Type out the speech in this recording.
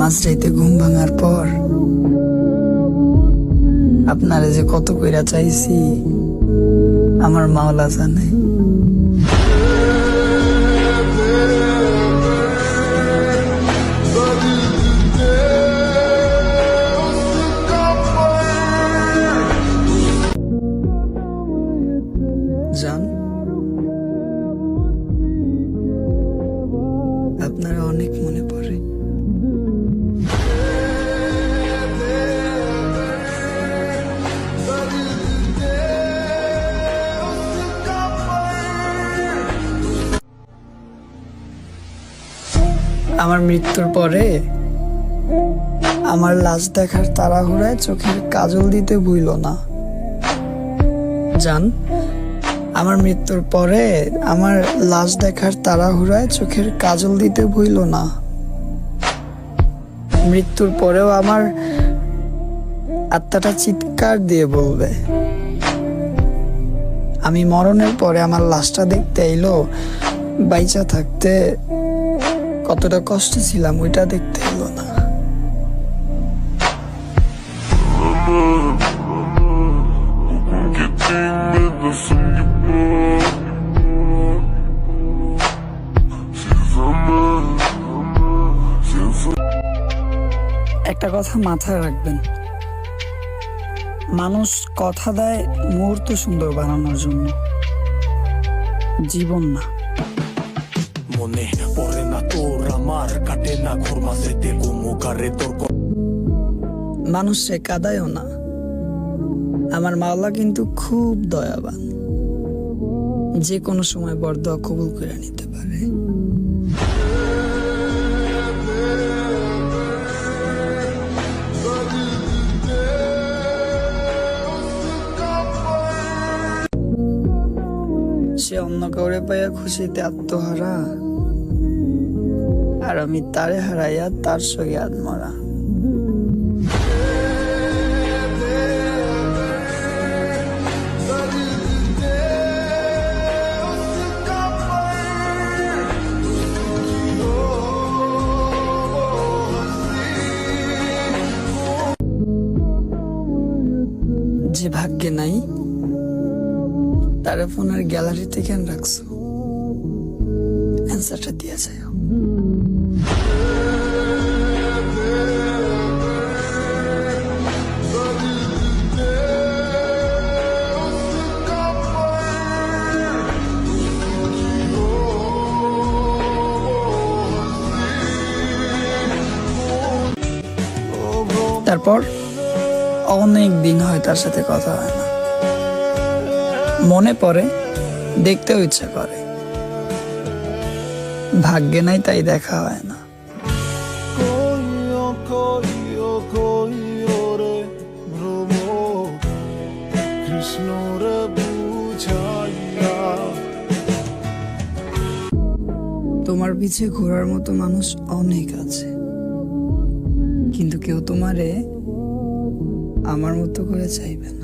মাঝরাইতে ঘুম ভাঙার পর আপনারে যে কত কইরা চাইছি আমার মাওলা জানে। জান, আপনারা অনেক মনে পড়ে। আমার মৃত্যুর পরে আমার লাশ দেখার তাড়াহুড়ায় চোখের কাজল দিতে ভুইল না। জান, আমার মৃত্যুর পরে আমার লাশ দেখার তাড়াহুড়ায় চোখের কাজল দিতে ভুইল না। মৃত্যুর পরেও আমার আত্মাটা চিৎকার দিয়ে বলবে, আমি মরণের পরে আমার লাশটা দেখতে এলো, বাইচা থাকতে কতটা কষ্ট ছিলাম ওইটা দেখতে এলো না। একটা কথা মাথায় রাখবেন, মানুষ কথা দেয় মুহূর্ত সুন্দর বানানোর জন্য, জীবন না। মনে পড়ে না তোর আমার, কাটে না ঘোর মাঝেতে গোমুকারে তোর। মানুষ সে কাঁদায়ও না, আমার মাওলা কিন্তু খুব দয়াবান, যে কোনো সময় বরদোয়া কবুল করে নিতে পারে। সে অন্য কাউরে পাইয়া খুশিতে আত্মহারা, আর আমি তারে হারাইয়া তার সঙ্গে আত্মরা। যে ভাগ্যে নাই তারা ফোনের গ্যালারিতে কেন রাখছো, অ্যান্সারটা দিয়ে যায়। তারপর অনেক দিন হয় তার সাথে কথা হয় না, মনে পড়ে, দেখতেও ইচ্ছা করে, ভাগ্যে নাই তাই দেখা হয় না। তোমার পিছে ঘোরার মতো মানুষ অনেক আছে, কিন্তু কেউ তোমারে আমার মতো করে চাইবে না।